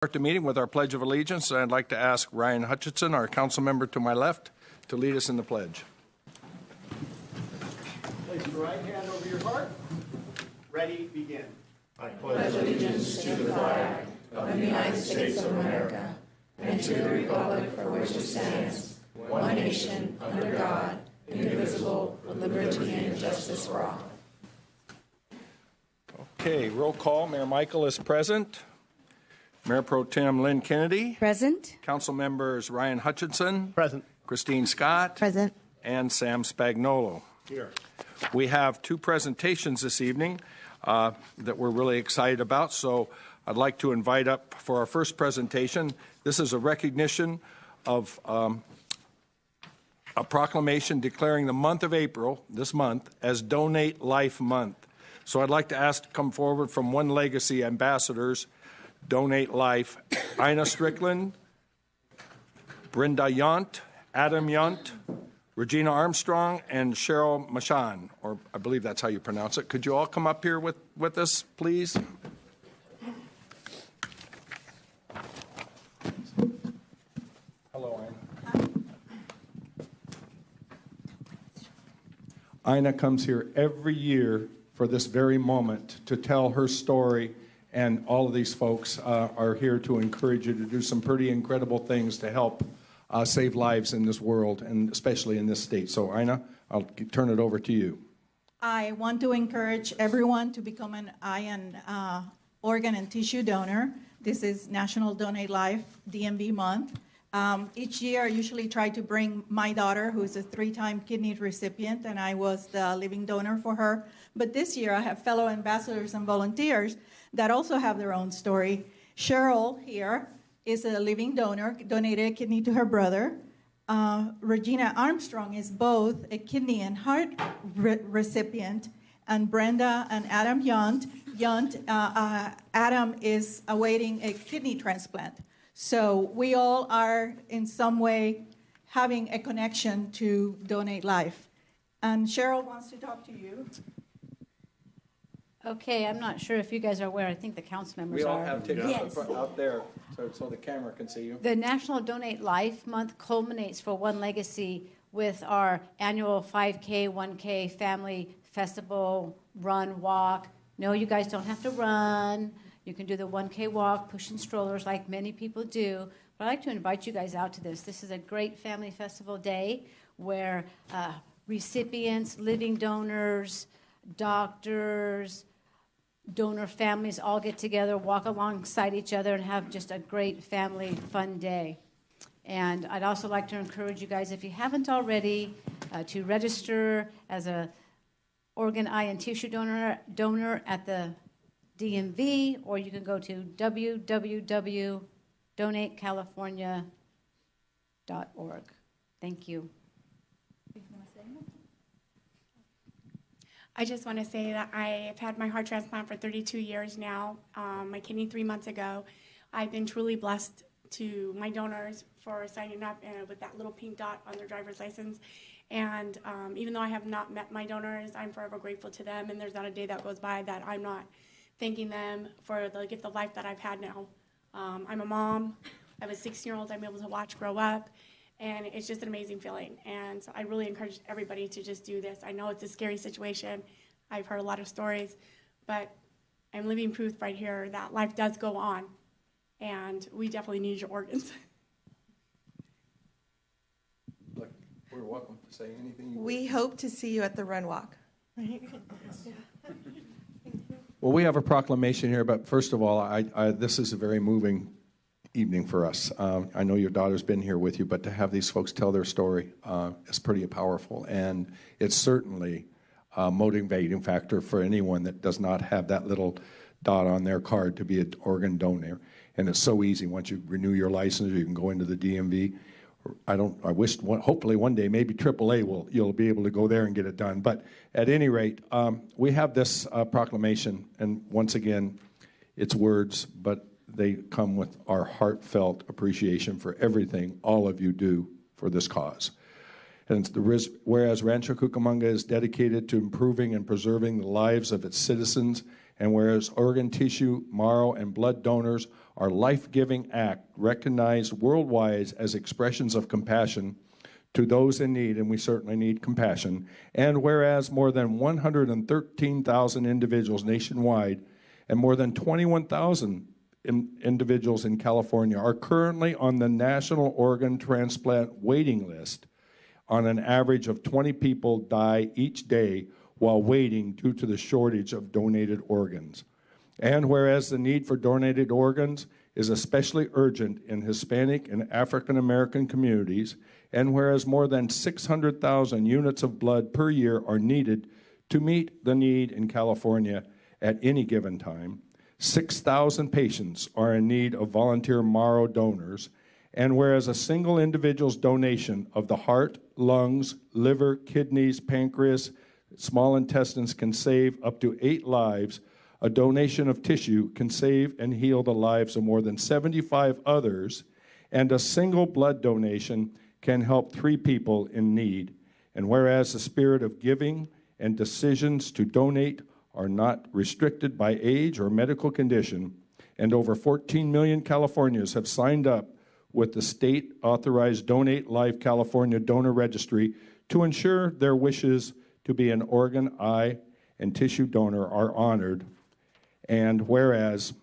Start the meeting with our Pledge of Allegiance. I'd like to ask Ryan Hutchinson, our council member to my left, to lead us in the pledge. Place your right hand over your heart. Ready, begin. I pledge allegiance to the flag of the United States of America and to the republic for which it stands, one nation, under God, indivisible, with liberty and justice for all. Okay, roll call. Mayor Michael is present. Mayor Pro Tem Lynn Kennedy. Present. Council members Ryan Hutchinson. Present. Christine Scott. Present. And Sam Spagnolo. Here. We have two presentations this evening that we're really excited about, so I'd like to invite up for our first presentation. This is a recognition of a proclamation declaring the month of April, this month, as Donate Life Month. So I'd like to ask to come forward from One Legacy ambassadors, Donate Life, Ina Strickland, Brenda Yount, Adam Yount, Regina Armstrong, and Cheryl Machan, or I believe that's how you pronounce it. Could you all come up here with us, please? Hello, Ina. Ina comes here every year for this very moment to tell her story, and all of these folks are here to encourage you to do some pretty incredible things to help save lives in this world, and especially in this state. So, Ina, I'll turn it over to you. I want to encourage everyone to become an eye and organ and tissue donor. This is National Donate Life DMV month. Each year I usually try to bring my daughter, who is a 3-time kidney recipient, and I was the living donor for her. But this year I have fellow ambassadors and volunteers that also have their own story. Cheryl here is a living donor, donated a kidney to her brother. Regina Armstrong is both a kidney and heart recipient, and Brenda and Adam Yount, Adam is awaiting a kidney transplant. So we all are in some way having a connection to Donate Life. And Cheryl wants to talk to you. Okay, I'm not sure if you guys are aware. I think the council members are. We all have tickets Yes. out there so the camera can see you. The National Donate Life Month culminates for One Legacy with our annual 5K, 1K family festival, run, walk. No, you guys don't have to run. You can do the 1K walk, pushing strollers like many people do. But I'd like to invite you guys out to this. This is a great family festival day where recipients, living donors, doctors, donor families all get together, walk alongside each other, and have just a great family fun day. And I'd also like to encourage you guys, if you haven't already, to register as a organ, eye, and tissue donor at the DMV, or you can go to www.donatecalifornia.org. Thank you. I just want to say that I've had my heart transplant for 32 years now, my kidney 3 months ago. I've been truly blessed to my donors for signing up with that little pink dot on their driver's license. And even though I have not met my donors, I'm forever grateful to them, and there's not a day that goes by that I'm not thanking them for the gift of life that I've had now. I'm a mom. I have a 16-year-old I'm able to watch grow up, and it's just an amazing feeling. And so I really encourage everybody to just do this. I know it's a scary situation. I've heard a lot of stories, but I'm living proof right here that life does go on, and we definitely need your organs. Look, we're welcome to say anything you We hope to see you at the run walk. Well, we have a proclamation here, but first of all, this is a very moving evening for us. I know your daughter's been here with you, but to have these folks tell their story is pretty powerful, and it's certainly a motivating factor for anyone that does not have that little dot on their card to be an organ donor. And it's so easy. Once you renew your license, you can go into the DMV. Hopefully one day, maybe AAA you'll be able to go there and get it done. But at any rate, we have this proclamation, and once again, it's words, but they come with our heartfelt appreciation for everything all of you do for this cause. And whereas Rancho Cucamonga is dedicated to improving and preserving the lives of its citizens And whereas organ tissue, marrow, and blood donors are life-giving act recognized worldwide as expressions of compassion to those in need, and we certainly need compassion. And whereas more than 113,000 individuals nationwide and more than 21,000 individuals in California are currently on the National Organ Transplant waiting list, on an average of 20 people die each day while waiting due to the shortage of donated organs. And whereas the need for donated organs is especially urgent in Hispanic and African American communities, and whereas more than 600,000 units of blood per year are needed to meet the need in California at any given time, 6,000 patients are in need of volunteer marrow donors, and whereas a single individual's donation of the heart, lungs, liver, kidneys, pancreas, small intestines can save up to 8 lives, a donation of tissue can save and heal the lives of more than 75 others, and a single blood donation can help 3 people in need. And whereas the spirit of giving and decisions to donate are not restricted by age or medical condition, and over 14 million Californians have signed up with the state-authorized Donate Life California Donor Registry to ensure their wishes to be an organ, eye, and tissue donor are honored. And whereas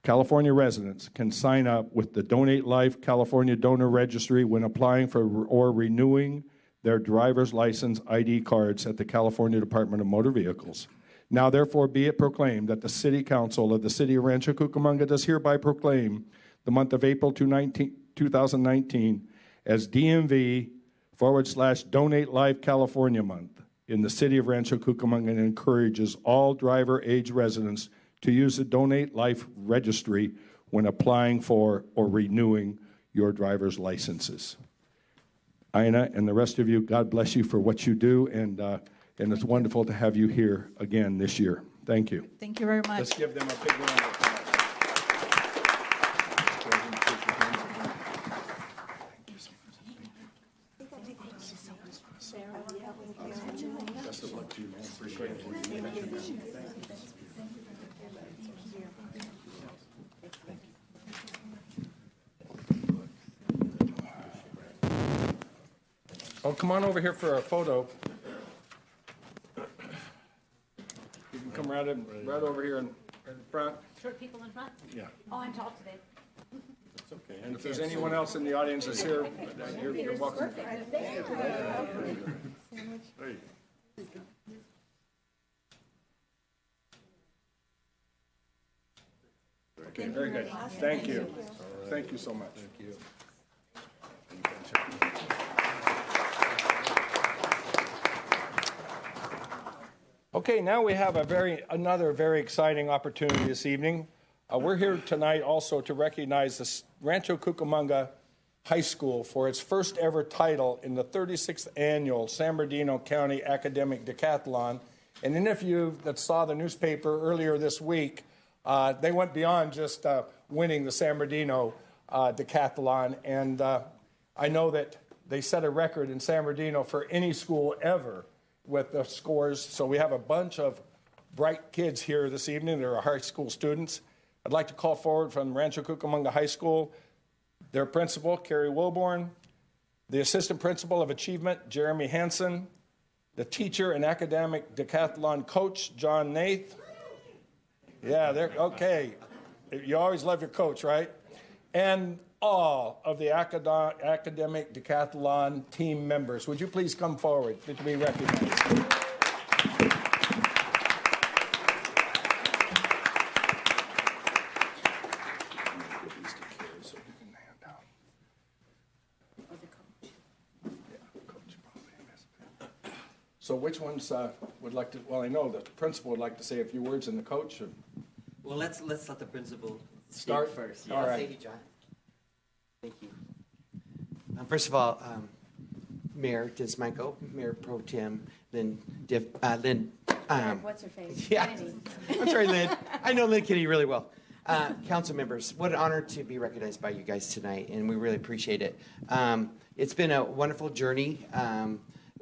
California residents can sign up with the Donate Life California Donor Registry when applying for or renewing their driver's license ID cards at the California Department of Motor Vehicles. Now, therefore, be it proclaimed that the City Council of the City of Rancho Cucamonga does hereby proclaim the month of April 2019 as DMV/Donate Life California Month in the City of Rancho Cucamonga, and encourages all driver-age residents to use the Donate Life Registry when applying for or renewing your driver's licenses. Ina and the rest of you, God bless you for what you do, and it's wonderful to have you here again this year. Thank you. Thank you very much. Let's give them a big round of applause. Best of luck to you, man. Appreciate it. Oh, come on over here for a photo. You can come right over here in front. Short people in front? Yeah. Oh, I'm tall today. It's okay. And if there's anyone else in the audience that's here, you're welcome. Okay, very good. Thank you. Thank you so much. Thank you. Okay, now we have another very exciting opportunity this evening. We're here tonight also to recognize the Rancho Cucamonga High School for its first ever title in the 36th annual San Bernardino County Academic Decathlon. And any of you that saw the newspaper earlier this week, they went beyond just winning the San Bernardino Decathlon. And I know that they set a record in San Bernardino for any school ever with the scores. So we have a bunch of bright kids here this evening. They're high school students. I'd like to call forward from Rancho Cucamonga High School their principal, Carrie Wilborn, the assistant principal of achievement, Jeremy Hansen, the teacher and academic decathlon coach, John Nath. Yeah, they're okay. You always love your coach, right? And all of the academic decathlon team members. Would you please come forward to be recognized? So which ones would like to, well, I know the principal would like to say a few words, and the coach. Well, let's let the principal Start speak first. All right. Thank you, John. Thank you. First of all, Mayor Dismichael, Mayor Pro Tem, Lynn. What's her face? Yeah, Kennedy. I'm sorry, Lynn. I know Lynn Kennedy really well. Council members, what an honor to be recognized by you guys tonight, and we really appreciate it. It's been a wonderful journey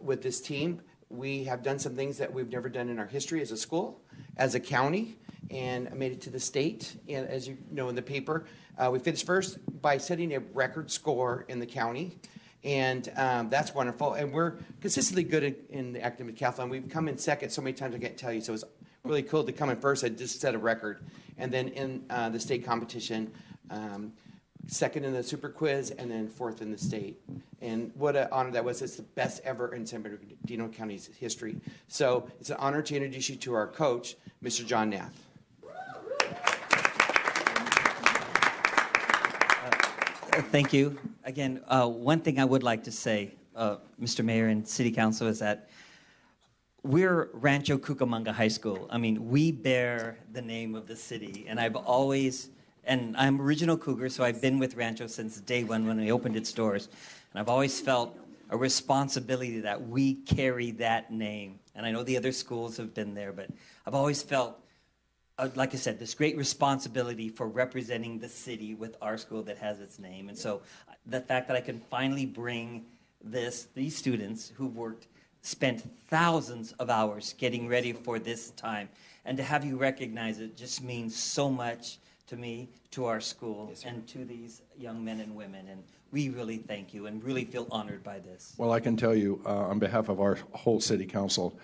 with this team. We have done some things that we've never done in our history as a school, as a county and made it to the state. And as you know in the paper, we finished first by setting a record score in the county. And that's wonderful. And we're consistently good in the academic decathlon. We've come in second so many times I can't tell you. So it's really cool to come in first and just set a record. And then in the state competition, second in the super quiz, and then fourth in the state. And what an honor that was. It's the best ever in San Bernardino County's history. So it's an honor to introduce you to our coach, Mr. John Nath. Thank you. Again, one thing I would like to say, Mr. Mayor and City Council, is that we're Rancho Cucamonga High School. I mean, we bear the name of the city, and I'm original Cougar, so I've been with Rancho since day one when we opened its doors, and I've always felt a responsibility that we carry that name. And I know the other schools have been there, but I've always felt, like I said, this great responsibility for representing the city with our school that has its name. And so the fact that I can finally bring these students who spent thousands of hours getting ready for this time, and to have you recognize it just means so much to me, to our school, yes, and to these young men and women. And we really thank you and really feel honored by this. Well, I can tell you on behalf of our whole city council,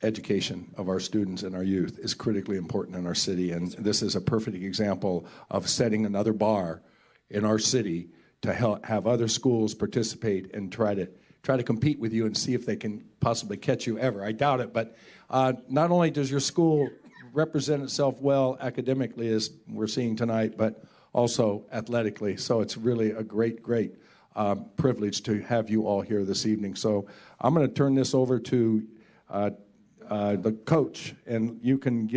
education of our students and our youth is critically important in our city, and this is a perfect example of setting another bar in our city to have other schools participate and try to compete with you and see if they can possibly catch you ever. I doubt it, but not only does your school represent itself well academically, as we're seeing tonight, but also athletically. So it's really a great privilege to have you all here this evening. So I'm going to turn this over to the coach, and you can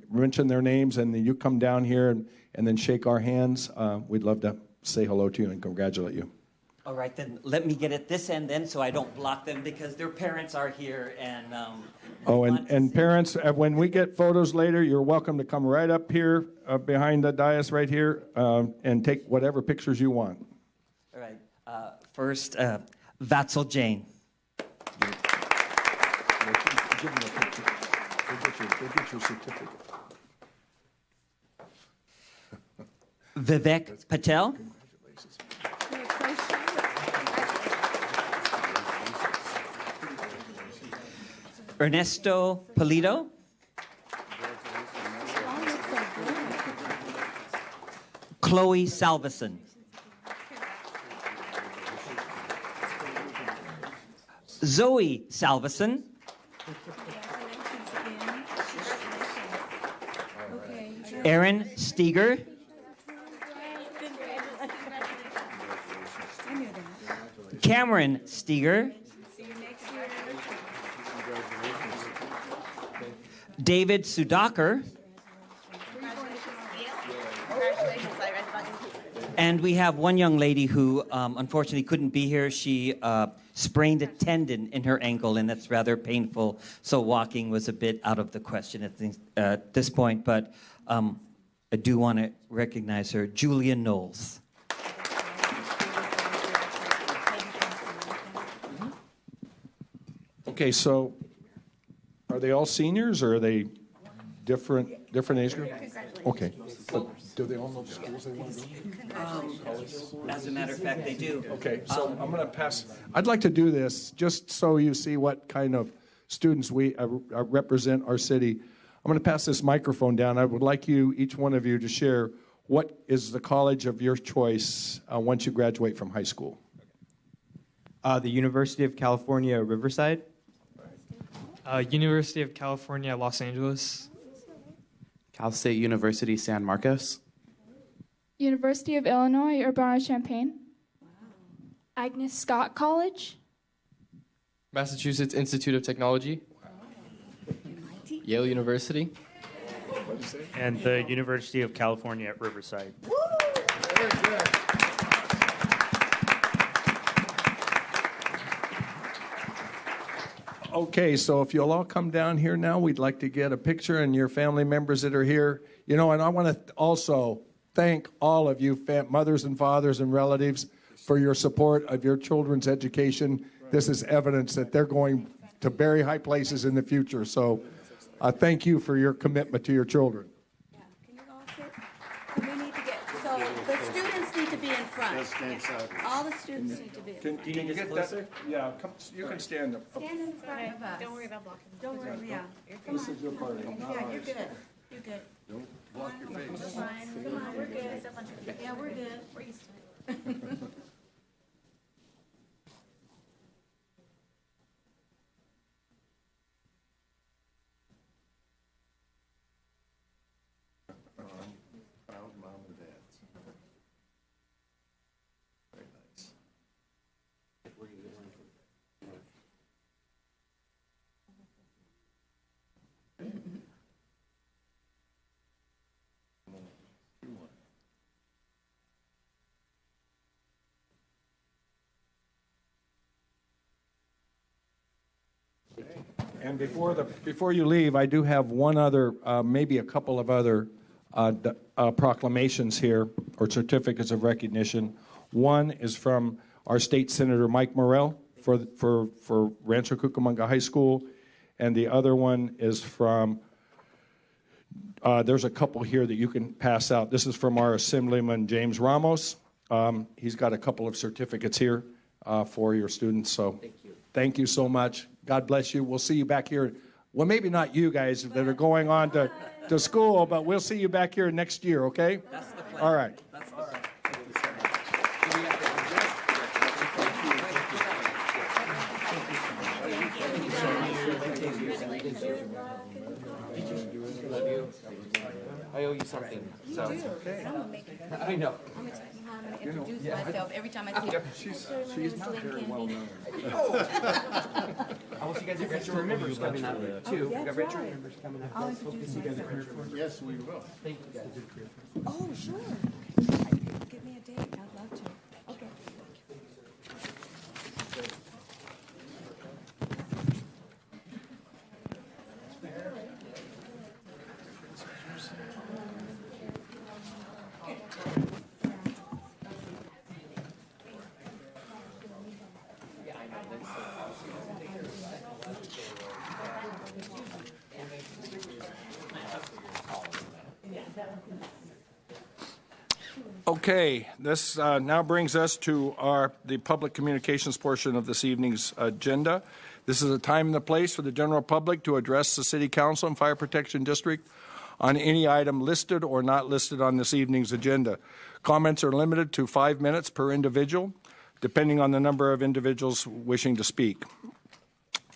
mention their names, and then you come down here and then shake our hands. We'd love to say hello to you and congratulate you. All right, then let me get at this end then so I don't block them, because their parents are here. And and parents, when we get photos later, you're welcome to come right up here behind the dais right here and take whatever pictures you want. All right, first, Vatzel Jane. Give them a picture. They get your certificate. Vivek Patel. Ernesto Polito. Chloe Salveson. Zoe Salveson. Aaron Steger. Cameron Steger. David Sudakar. And we have one young lady who unfortunately couldn't be here. She sprained a tendon in her ankle, and that's rather painful. So walking was a bit out of the question at this point. But I do want to recognize her, Julia Knowles. Okay, so are they all seniors, or are they different age group? Okay. But do they all know the schools they want to go to? As a matter of fact, they do. Okay, so I'm going to pass. I'd like to do this just so you see what kind of students we represent our city. I'm going to pass this microphone down. I would like each one of you, to share what is the college of your choice once you graduate from high school. The University of California, Riverside. University of California, Los Angeles. Cal State University, San Marcos. University of Illinois, Urbana-Champaign. Agnes Scott College. Massachusetts Institute of Technology. Yale University. And the University of California at Riverside. Very good. Okay, so if you'll all come down here now, we'd like to get a picture, and your family members that are here. You know, and I want to also thank all of you, mothers and fathers and relatives, for your support of your children's education. This is evidence that they're going to very high places in the future. So thank you for your commitment to your children. Yeah, can you all sit? So we need to get, so the students need to be in front. All the students need to be in front. Can you get that? Yeah, come, you can stand up. Stand in front of us. Don't worry about blocking. Don't worry, yeah. Come This on. is your party. Yeah, you're good. You're good. Don't block your face. We're fine. Come on, we're good. Yeah, we're good. We're used to it. Proud mom and dad. Very nice. And before you leave, I do have one other, maybe a couple of other proclamations here, or certificates of recognition. One is from our state senator Mike Morrell for Rancho Cucamonga High School, and the other one is from. There's a couple here that you can pass out. This is from our Assemblyman James Ramos. He's got a couple of certificates here for your students. So thank you so much. God bless you. We'll see you back here. Well, maybe not you guys that are going on to school, but we'll see you back here next year, okay? That's the plan. All right. That's the plan. I owe you something. So. Okay. I know. I'm going to introduce myself every time I see you. She's not very well known. I want you guys to retro members coming up too. We've got retro members coming up. I'll introduce myself. Yes, we will. Thank you guys. Oh, sure. Give me a date. I'd love to. Okay. Okay, this now brings us to the public communications portion of this evening's agenda. This is a time and a place for the general public to address the City Council and Fire Protection District on any item listed or not listed on this evening's agenda. Comments are limited to 5 minutes per individual, depending on the number of individuals wishing to speak.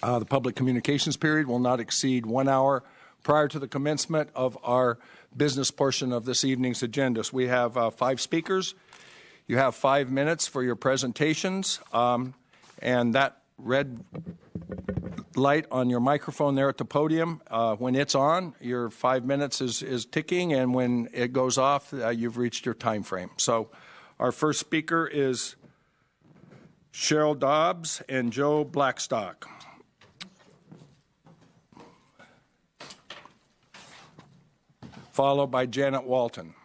The public communications period will not exceed 1 hour prior to the commencement of our business portion of this evening's agenda. So we have 5 speakers. You have 5 minutes for your presentations, and that red light on your microphone there at the podium, when it's on, your 5 minutes is ticking, and when it goes off, you've reached your time frame. So our first speaker is Cheryl Dobbs and Joe Blackstock. Followed by Janet Walton.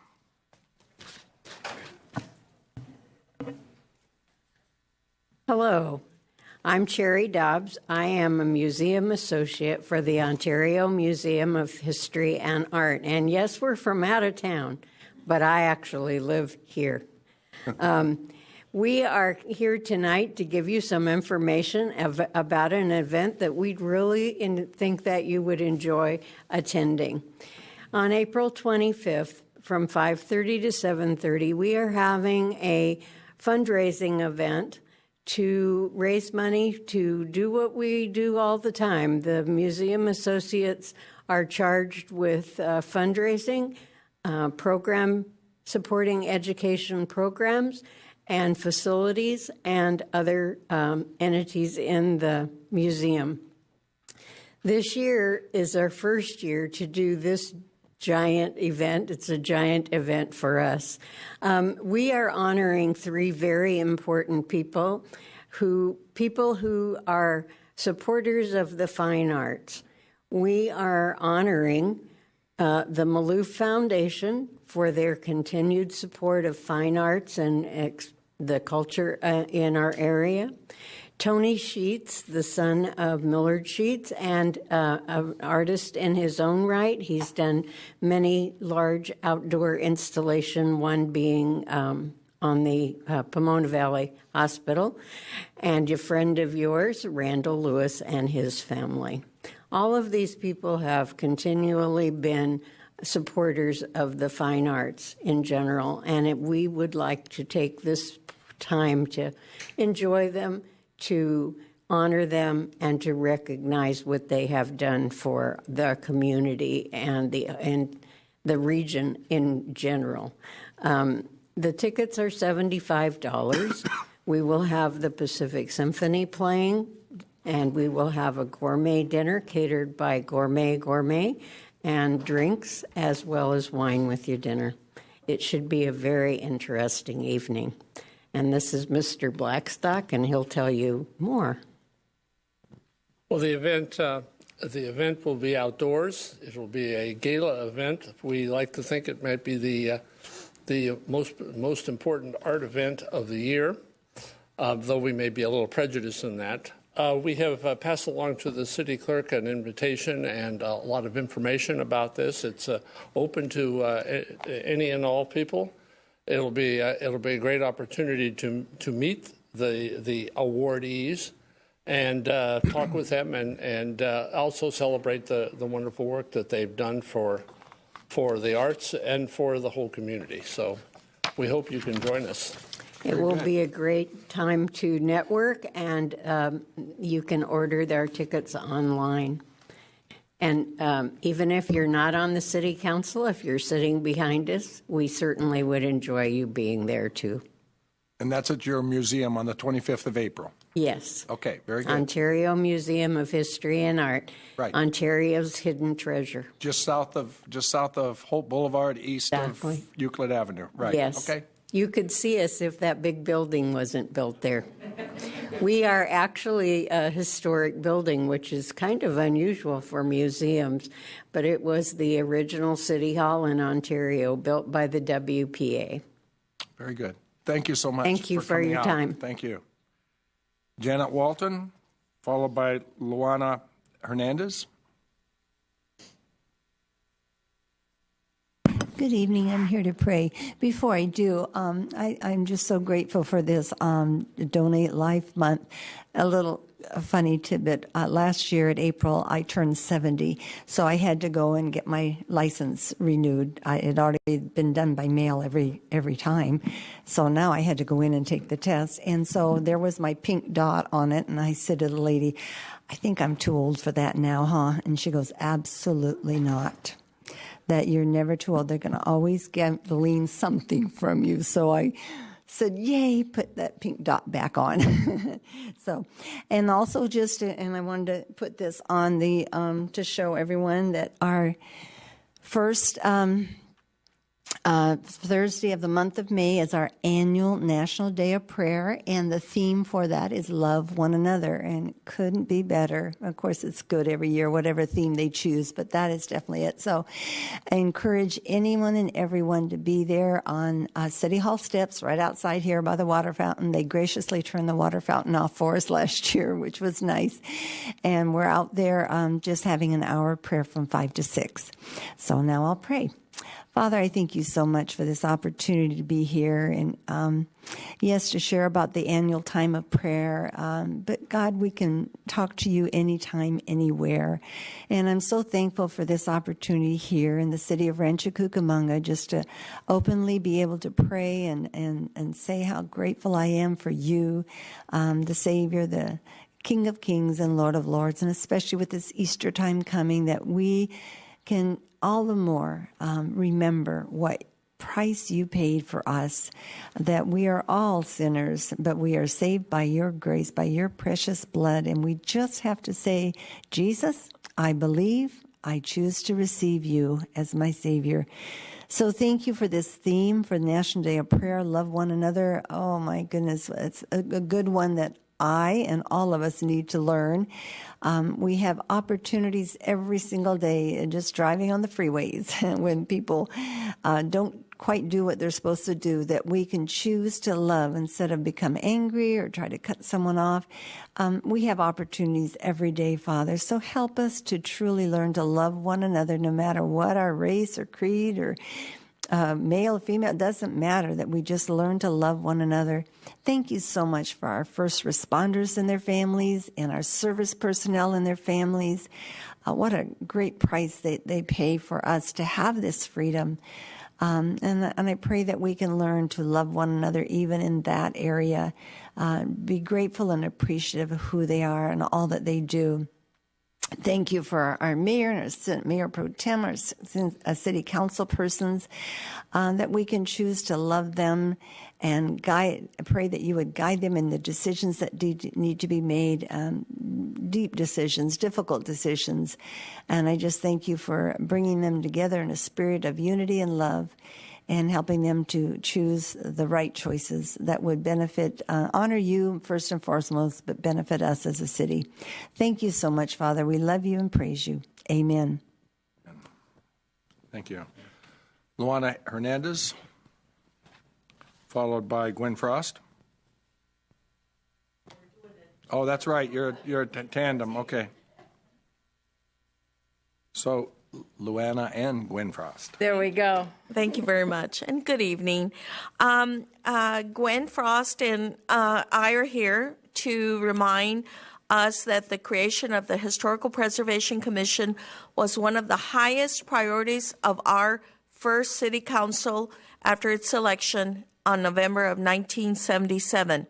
Hello, I'm Cherry Dobbs. I am a museum associate for the Ontario Museum of History and Art. And yes, we're from out of town, but I actually live here. We are here tonight to give you some information about an event that we'd really think that you would enjoy attending. On April 25th, from 5:30 to 7:30, we are having a fundraising event to raise money to do what we do all the time. The museum associates are charged with fundraising, program supporting education programs, and facilities and other entities in the museum. This year is our first year to do this giant event. It's a giant event for us. We are honoring 3 very important people who are supporters of the fine arts. We are honoring the Maloof Foundation for their continued support of fine arts and the culture in our area. Tony Sheets, the son of Millard Sheets, and an artist in his own right. He's done many large outdoor installation, one being on the Pomona Valley Hospital, and a friend of yours, Randall Lewis, and his family. All of these people have continually been supporters of the fine arts in general, and we would like to take this time to enjoy them, to honor them, and to recognize what they have done for the community and the region in general. The tickets are $75. We will have the Pacific Symphony playing, and we will have a gourmet dinner catered by Gourmet, and drinks as well as wine with your dinner. It should be a very interesting evening. And this is Mr. Blackstock, and he'll tell you more. Well, the event will be outdoors. It will be a gala event. We like to think it might be the most important art event of the year, though we may be a little prejudiced in that. We have passed along to the city clerk an invitation and a lot of information about this. It's open to any and all people. It'll be a great opportunity to meet the awardees and talk with them and also celebrate the wonderful work that they've done for the arts and for the whole community. So we hope you can join us. It will be a great time to network, and you can order their tickets online. And even if you're not on the city council, if you're sitting behind us, we certainly would enjoy you being there too. And that's at your museum on the 25th of April? Yes. Okay, very good. Ontario Museum of History and Art. Right. Ontario's hidden treasure. Just south of Hope Boulevard, east of Euclid Avenue. Right. Yes. Okay. You could see us if that big building wasn't built there. We are actually a historic building, which is kind of unusual for museums, but it was the original City Hall in Ontario, built by the WPA. Very good. Thank you so much. Thank you for your time. Thank you. Janet Walton, followed by Luana Hernandez. Good evening. I'm here to pray. Before I do, I'm just so grateful for this Donate Life Month. A little funny tidbit. Last year at April, I turned 70, so I had to go and get my license renewed. It had already been done by mail every time, so now I had to go in and take the test. And so there was my pink dot on it, and I said to the lady, "I think I'm too old for that now, huh?" And she goes, "Absolutely not. That you're never too old. They're going to always glean something from you." So I said, "Yay, put that pink dot back on." So, and also and I wanted to put this on the, to show everyone that our first Thursday of the month of May is our annual National Day of Prayer, and the theme for that is Love One Another, and it couldn't be better. Of course, it's good every year, whatever theme they choose, but that is definitely it. So I encourage anyone and everyone to be there on City Hall steps right outside here by the water fountain. They graciously turned the water fountain off for us last year, which was nice, and we're out there just having an hour of prayer from 5 to 6. So now I'll pray. Father, I thank you so much for this opportunity to be here and, yes, to share about the annual time of prayer. But God, we can talk to you anytime, anywhere. And I'm so thankful for this opportunity here in the city of Rancho Cucamonga, just to openly be able to pray and say how grateful I am for you, the Savior, the King of Kings and Lord of Lords, and especially with this Easter time coming, that we can all the more remember what price you paid for us, that we are all sinners, but we are saved by your grace, by your precious blood. And we just have to say, Jesus, I believe, I choose to receive you as my Savior. So thank you for this theme for the National Day of Prayer, Love One Another. Oh my goodness, it's a good one that I and all of us need to learn. We have opportunities every single day just driving on the freeways when people don't quite do what they're supposed to do, that we can choose to love instead of become angry or try to cut someone off. We have opportunities every day, Father. So help us to truly learn to love one another, no matter what our race or creed or male or female, it doesn't matter, that we just learn to love one another. Thank you so much for our first responders and their families and our service personnel and their families. What a great price they pay for us to have this freedom. And I pray that we can learn to love one another even in that area. Be grateful and appreciative of who they are and all that they do. Thank you for our mayor and our mayor pro tem, our city council persons, that we can choose to love them and guide. I pray that you would guide them in the decisions that need to be made, deep decisions, difficult decisions. And I just thank you for bringing them together in a spirit of unity and love, and helping them to choose the right choices that would benefit, honor you first and foremost, but benefit us as a city. Thank you so much, Father. We love you and praise you. Amen. Thank you. Luana Hernandez, followed by Gwen Frost. Oh, that's right. You're a tandem. Okay. So Luana and Gwen Frost. There we go. Thank you very much, and good evening. Gwen Frost and I are here to remind us that the creation of the Historical Preservation Commission was one of the highest priorities of our first City Council after its election on November of 1977.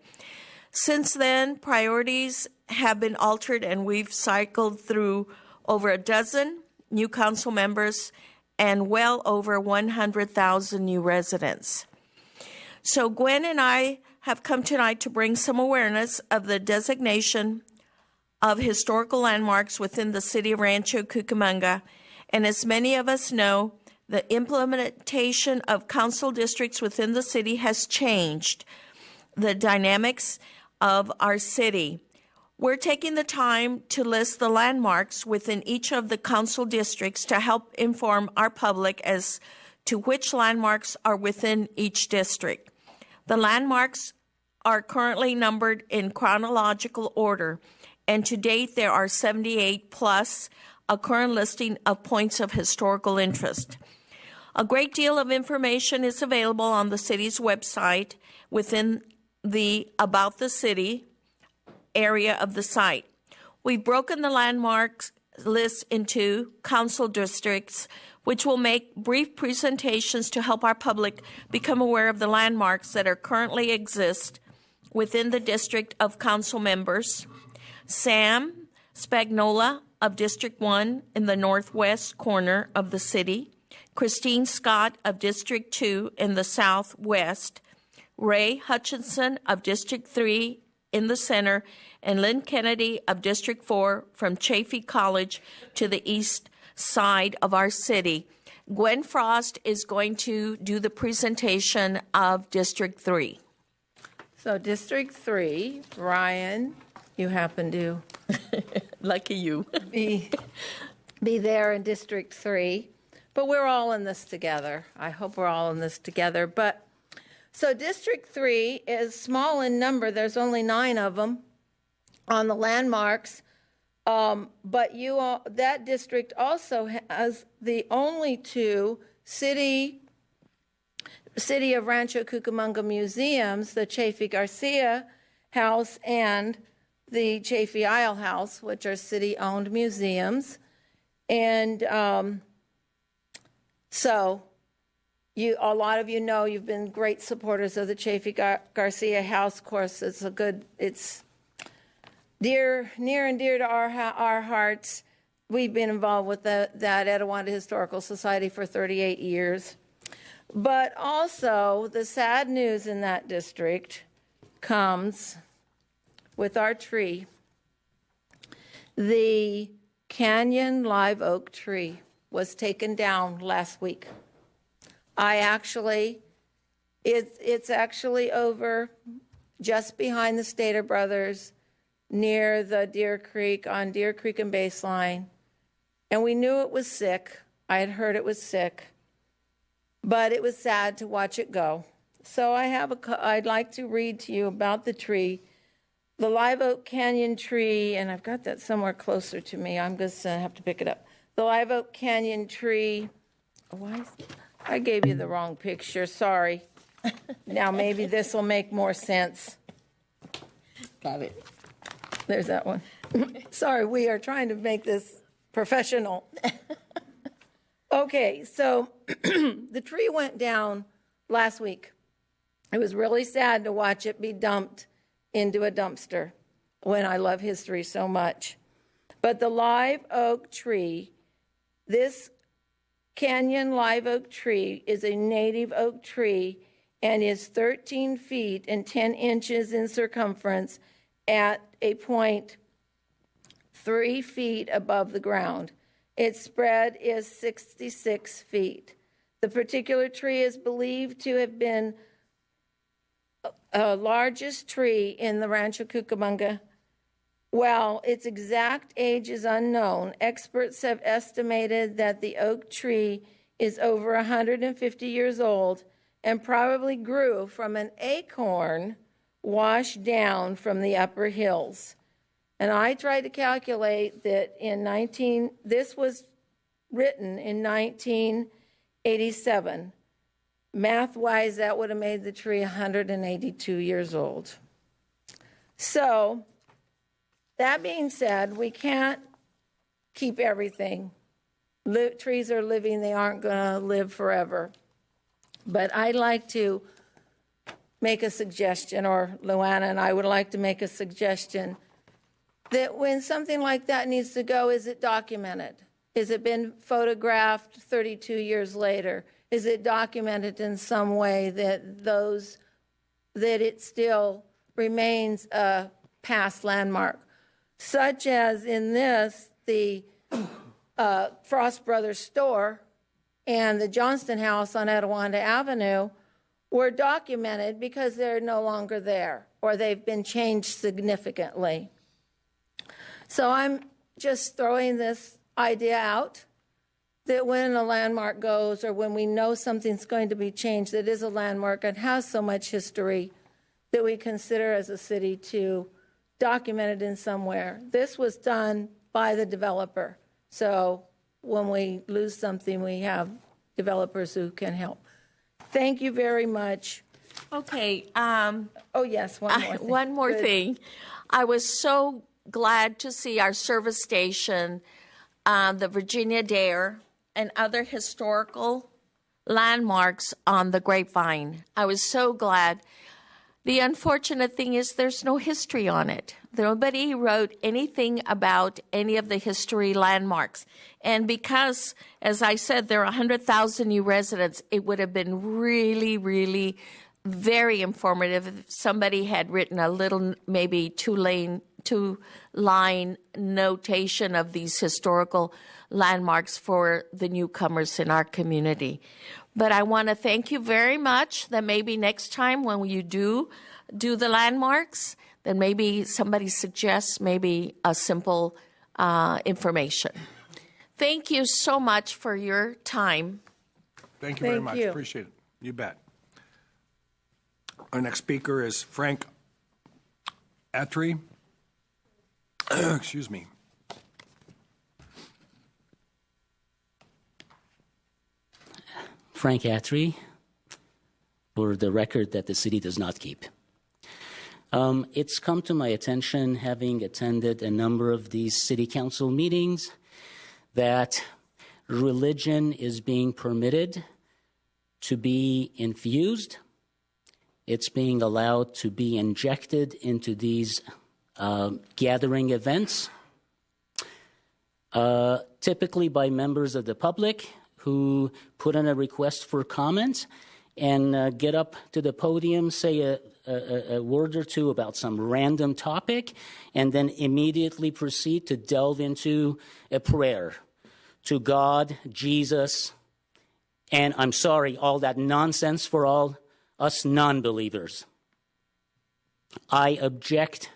Since then, priorities have been altered, and we've cycled through over a dozen new council members and well over 100,000 new residents. So Gwen and I have come tonight to bring some awareness of the designation of historical landmarks within the city of Rancho Cucamonga. And as many of us know, the implementation of council districts within the city has changed the dynamics of our city. We're taking the time to list the landmarks within each of the council districts to help inform our public as to which landmarks are within each district. The landmarks are currently numbered in chronological order, and to date there are 78 plus a current listing of points of historical interest. A great deal of information is available on the city's website within the About the City area of the site. We've broken the landmarks list into council districts, which will make brief presentations to help our public become aware of the landmarks that are currently exist within the district of council members. Sam Spagnola of District 1 in the northwest corner of the city, Christine Scott of District 2 in the southwest, Ray Hutchinson of District 3 in the center, and Lynn Kennedy of District 4 from Chaffey College to the east side of our city. Gwen Frost is going to do the presentation of District 3. So District 3, Brian, you happen to Lucky you. be there in District 3, but we're all in this together. I hope we're all in this together. But so District 3 is small in number. There's only 9 of them on the landmarks. But that district also has the only 2 city of Rancho Cucamonga museums, the Chaffey Garcia House and the Chaffey Isle House, which are city-owned museums. And so a lot of you know you've been great supporters of the Chaffey Garcia House. Of course, it's near and dear to our hearts. We've been involved with that Etiwanda Historical Society for 38 years. But also, the sad news in that district comes with our tree. The Canyon live oak tree was taken down last week. It's actually over just behind the Stater Brothers near the Deer Creek, on Deer Creek and Baseline. And we knew it was sick. I had heard it was sick. but it was sad to watch it go. So I'd like to read to you about the tree, the Live Oak Canyon tree, and I've got that somewhere closer to me. I'm just going to have to pick it up. The Live Oak Canyon tree. I gave you the wrong picture. Sorry. Now maybe this will make more sense. Got it. There's that one. Sorry, we are trying to make this professional. Okay, so the tree went down last week. It was really sad to watch it be dumped into a dumpster when I love history so much. But the live oak tree, this canyon live oak tree is a native oak tree and is 13 feet and 10 inches in circumference at a point 3 feet above the ground. Its spread is 66 feet. The particular tree is believed to have been the largest tree in the Rancho Cucamonga. While its exact age is unknown, experts have estimated that the oak tree is over 150 years old and probably grew from an acorn washed down from the upper hills. And I tried to calculate that this was written in 1987. Math-wise, that would have made the tree 182 years old. So, that being said, we can't keep everything. Trees are living, they aren't going to live forever. But I'd like to make a suggestion, or Luana and I would like to make a suggestion, that when something like that needs to go, is it documented? Has it been photographed 32 years later? Is it documented in some way that it still remains a past landmark? Such as in this, the Frost Brothers store and the Johnston House on Etiwanda Avenue were documented because they're no longer there or they've been changed significantly. So I'm just throwing this idea out that when a landmark goes or when we know something's going to be changed that is a landmark and has so much history, that we consider as a city to document it in somewhere. This was done by the developer. So when we lose something, we have developers who can help. Thank you very much. Okay. Oh, yes, one more thing. One more thing. I was so glad to see our service station, the Virginia Dare, and other historical landmarks on the Grapevine. I was so glad. The unfortunate thing is there's no history on it. Nobody wrote anything about any of the history landmarks. And because, as I said, there are 100,000 new residents, it would have been really, really very informative if somebody had written a little, maybe two-line notation of these historical landmarks for the newcomers in our community. But I want to thank you very much that maybe next time when you do the landmarks, then maybe somebody suggests maybe a simple information. Thank you so much for your time. Thank you very much. Appreciate it. You bet. Our next speaker is Frank Attree. Excuse me. Frank Attree, for the record that the city does not keep. It's come to my attention, having attended a number of these city council meetings, that religion is being permitted to be infused. It's being allowed to be injected into these gathering events, typically by members of the public who put in a request for comment and get up to the podium, say a word or two about some random topic, and then immediately proceed to delve into a prayer to God, Jesus, and I'm sorry, all that nonsense for all us non-believers. I object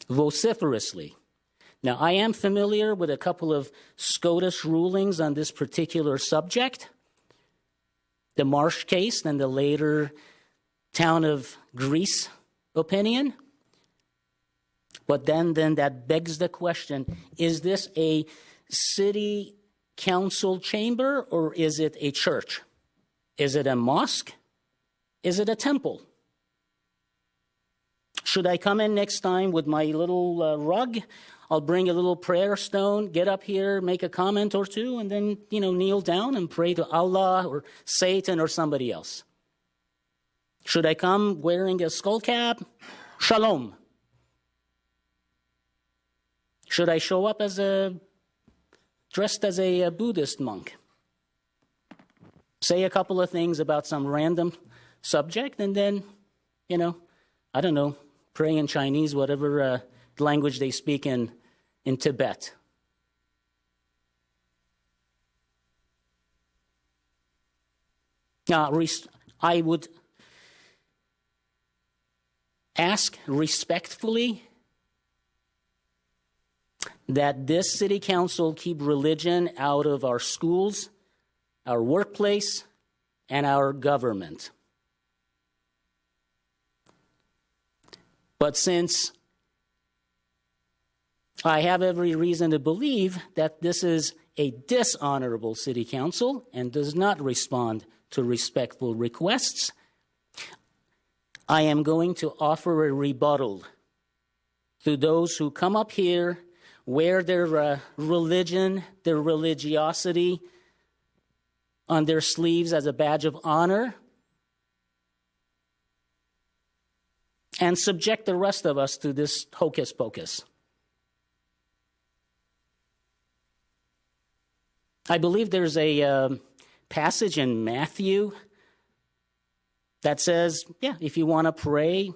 vociferously. Now, I am familiar with a couple of SCOTUS rulings on this particular subject, the Marsh case than the later town of Greece opinion. But then that begs the question, is this a city council chamber or is it a church? Is it a mosque? Is it a temple? Should I come in next time with my little rug? I'll bring a little prayer stone, get up here, make a comment or two, and then, kneel down and pray to Allah or Satan or somebody else. Should I come wearing a skull cap? Shalom. Should I show up dressed as a Buddhist monk? Say a couple of things about some random subject, and then, I don't know, pray in Chinese, whatever language they speak in Tibet. I would ask respectfully that this city council keep religion out of our schools, our workplace, and our government. But since I have every reason to believe that this is a dishonorable city council and does not respond to respectful requests, I am going to offer a rebuttal to those who come up here, wear their religion, their religiosity on their sleeves as a badge of honor, and subject the rest of us to this hocus pocus. I believe there's a passage in Matthew that says, if you want to pray,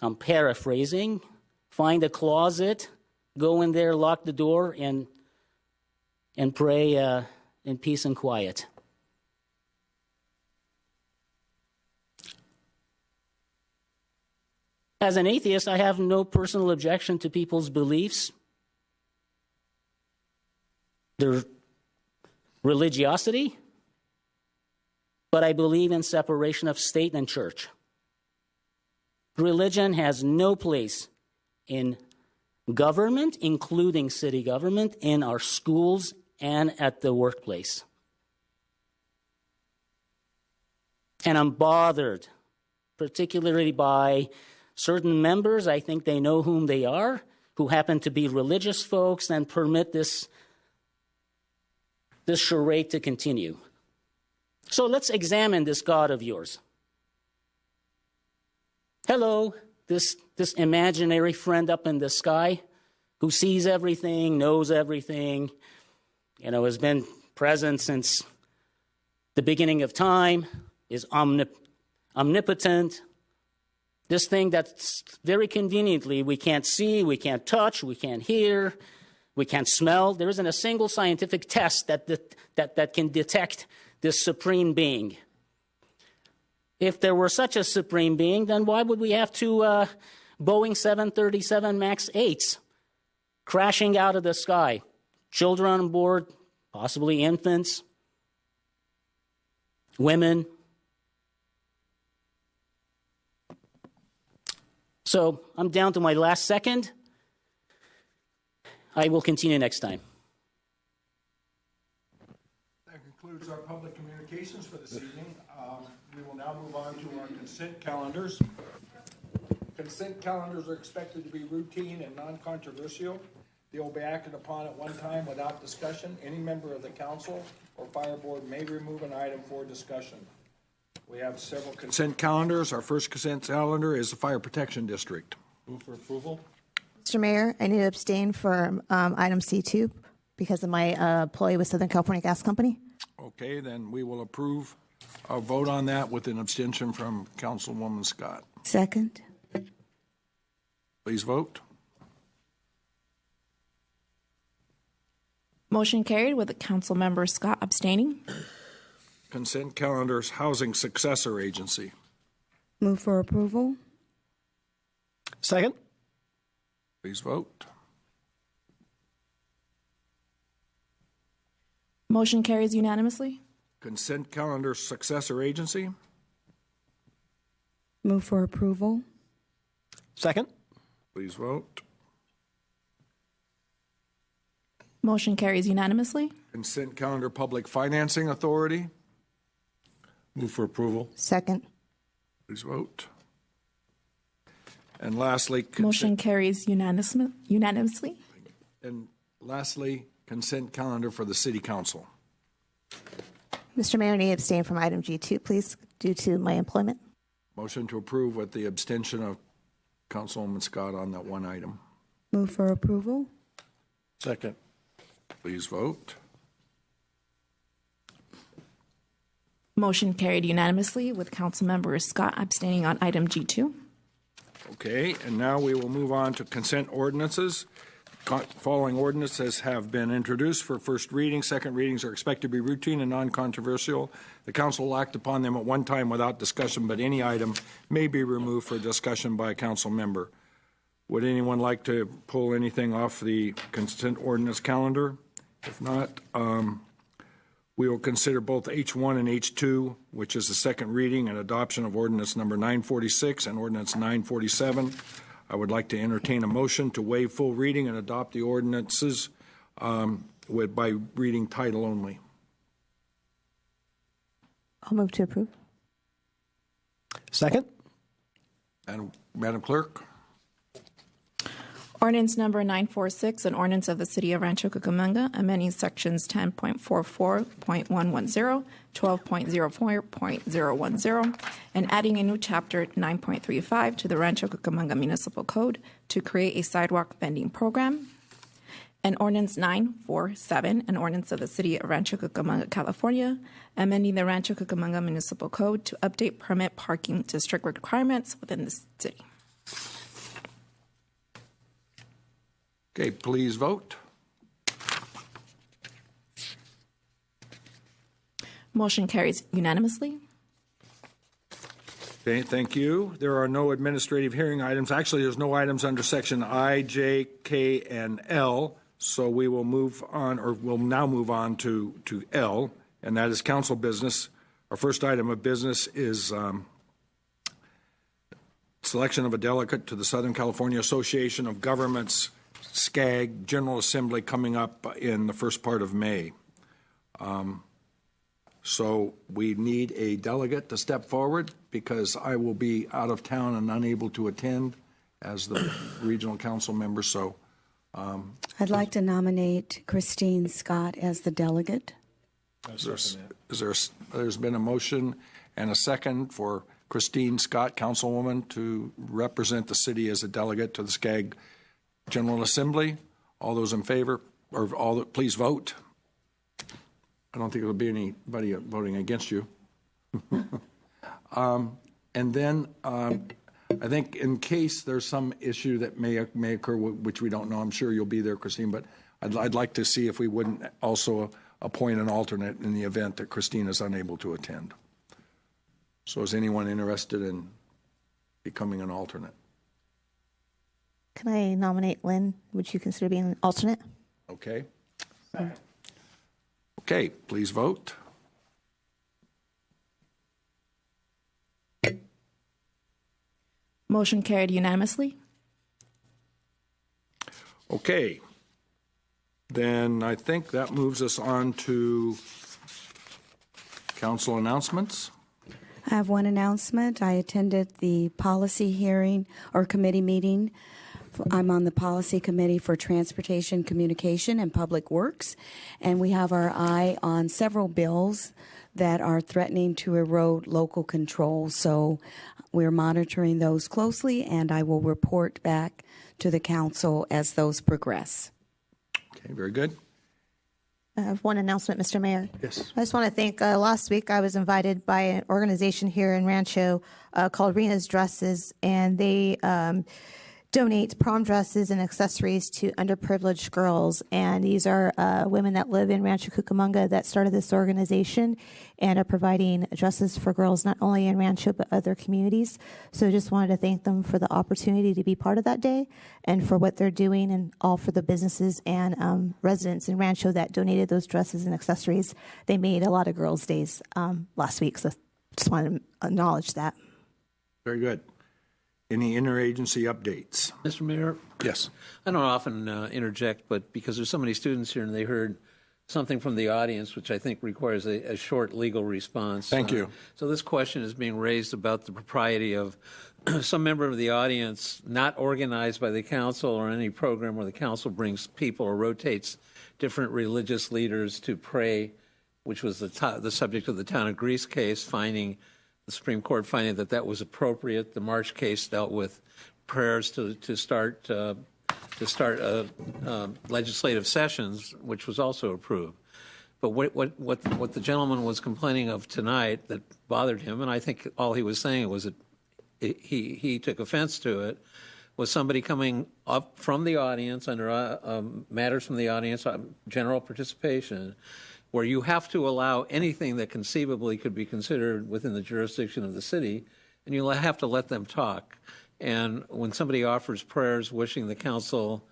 I'm paraphrasing, find a closet, go in there, lock the door, and pray in peace and quiet. As an atheist, I have no personal objection to people's beliefs, their religiosity, but I believe in separation of state and church. Religion has no place in government, including city government, in our schools and at the workplace. And I'm bothered, particularly by certain members, I think they know whom they are, who happen to be religious folks and permit this charade to continue. So let's examine this God of yours. Hello, this imaginary friend up in the sky who sees everything, knows everything, has been present since the beginning of time, is omnipotent. This thing that's very conveniently we can't see, we can't touch, we can't hear, we can't smell. There isn't a single scientific test that can detect this supreme being. If there were such a supreme being, then why would we have two Boeing 737 MAX 8s crashing out of the sky? Children on board, possibly infants, women. So I'm down to my last second. I will continue next time. That concludes our public communications for this evening. We will now move on to our consent calendars. Consent calendars are expected to be routine and non-controversial. They will be acted upon at one time without discussion. Any member of the council or fire board may remove an item for discussion. We have several consent calendars. Our first consent calendar is the Fire Protection District. Move for approval. Mr. Mayor, I need to abstain for item C2 because of my employee with Southern California Gas Company. Okay, then we will approve a vote on that with an abstention from Councilwoman Scott. Second. Please vote. Motion carried with Council Member Scott abstaining. Consent calendars, Housing Successor Agency. Move for approval. Second. Please vote. Motion carries unanimously. Consent calendar successor agency. Move for approval. Second. Please vote. Motion carries unanimously. Consent calendar public financing authority. Move for approval. Second. Please vote. And lastly, Motion carries unanimously. And lastly, consent calendar for the city council. Mr. Mayor, I need to abstain from item G2, please, due to my employment. Motion to approve with the abstention of Councilwoman Scott on that one item. Move for approval. Second. Please vote. Motion carried unanimously with Councilmember Scott abstaining on item G2. Okay, and now we will move on to consent ordinances. Following ordinances have been introduced for first reading. Second readings are expected to be routine and non-controversial. The council will act upon them at one time without discussion, but any item may be removed for discussion by a council member. Would anyone like to pull anything off the consent ordinance calendar? If not, we will consider both H1 and H2, which is the second reading and adoption of ordinance number 946 and ordinance 947. I would like to entertain a motion to waive full reading and adopt the ordinances by reading title only. I'll move to approve. Second. And Madam Clerk? Ordinance number 946, an ordinance of the City of Rancho Cucamonga, amending sections 10.44.110, 12.04.010, and adding a new chapter 9.35 to the Rancho Cucamonga Municipal Code to create a sidewalk vending program. And ordinance 947, an ordinance of the City of Rancho Cucamonga, California, amending the Rancho Cucamonga Municipal Code to update permit parking district requirements within the city. Okay, please vote. Motion carries unanimously. Okay, thank you. There are no administrative hearing items. Actually, there's no items under section I, J, K, and L. So we will move on, or we'll now move on to L, and that is council business. Our first item of business is selection of a delegate to the Southern California Association of Governments Scag General Assembly coming up in the first part of May. So we need a delegate to step forward because I will be out of town and unable to attend as the regional council member. So I'd like to nominate Christine Scott as the delegate. there's been a motion and a second for Christine Scott, councilwoman, to represent the city as a delegate to the Scag General Assembly. All those in favor, or please vote. I don't think there'll be anybody voting against you. And then I think in case there's some issue that may occur, which we don't know, I'm sure you'll be there, Christine, but I'd like to see if we wouldn't also appoint an alternate in the event that Christine is unable to attend. So is anyone interested in becoming an alternate? Can I nominate Lynn? Would you consider being an alternate? Okay. Okay, please vote. Motion carried unanimously. Okay. Then I think that moves us on to council announcements. I have one announcement. I attended the policy hearing or committee meeting. I'm on the policy committee for transportation, communication, and public works, and we have our eye on several bills that are threatening to erode local control. So we're monitoring those closely, and I will report back to the council as those progress. Okay, very good. I have one announcement, Mr. Mayor. Yes. I just want to thank, last week I was invited by an organization here in Rancho called Rena's Dresses, and they donate prom dresses and accessories to underprivileged girls. And these are women that live in Rancho Cucamonga that started this organization and are providing dresses for girls not only in Rancho but other communities. So just wanted to thank them for the opportunity to be part of that day and for what they're doing, and all for the businesses and residents in Rancho that donated those dresses and accessories. They made a lot of girls' days last week, so just wanted to acknowledge that. Very good. Any interagency updates? Mr. Mayor? Yes. I don't often interject, but because there's so many students here and they heard something from the audience, which I think requires a short legal response. Thank you. So this question is being raised about the propriety of some member of the audience not organized by the council or any program where the council brings people or rotates different religious leaders to pray, which was the subject of the Town of Greece case, the Supreme Court finding that was appropriate. The March case dealt with prayers to start legislative sessions, which was also approved. But what the gentleman was complaining of tonight that bothered him, and I think all he was saying was that he took offense to it, was somebody coming up from the audience under matters from the audience, general participation, where you have to allow anything that conceivably could be considered within the jurisdiction of the city, and you have to let them talk. And when somebody offers prayers wishing the council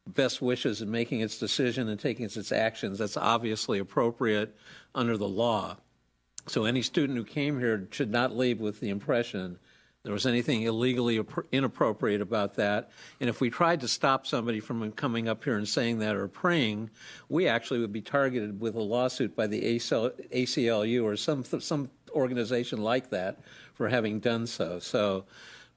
best wishes in making its decision and taking its actions, that's obviously appropriate under the law. So any student who came here should not leave with the impression there was anything illegally inappropriate about that. And if we tried to stop somebody from coming up here and saying that or praying, we actually would be targeted with a lawsuit by the ACLU or some organization like that for having done so. So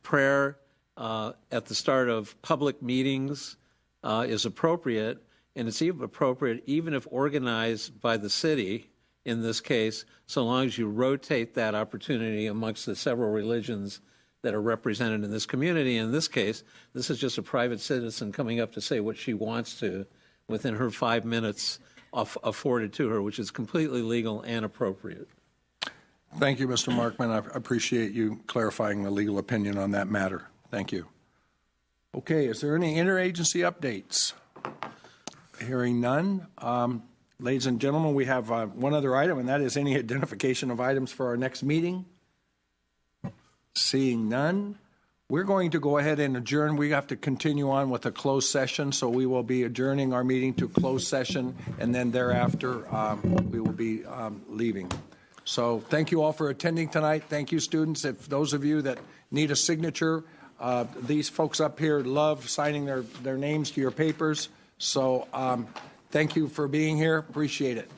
prayer at the start of public meetings is appropriate, and it's even appropriate even if organized by the city in this case, so long as you rotate that opportunity amongst the several religions that are represented in this community. In this case, this is just a private citizen coming up to say what she wants to within her 5 minutes afforded to her, which is completely legal and appropriate. Thank you, Mr. Markman. I appreciate you clarifying the legal opinion on that matter. Thank you. Okay, is there any interagency updates? Hearing none. Ladies and gentlemen, we have one other item, and that is any identification of items for our next meeting. Seeing none, we're going to go ahead and adjourn. We have to continue on with a closed session, so we will be adjourning our meeting to closed session, and then thereafter we will be leaving. So thank you all for attending tonight. Thank you, students. If those of you that need a signature, these folks up here love signing their names to your papers. So thank you for being here. Appreciate it.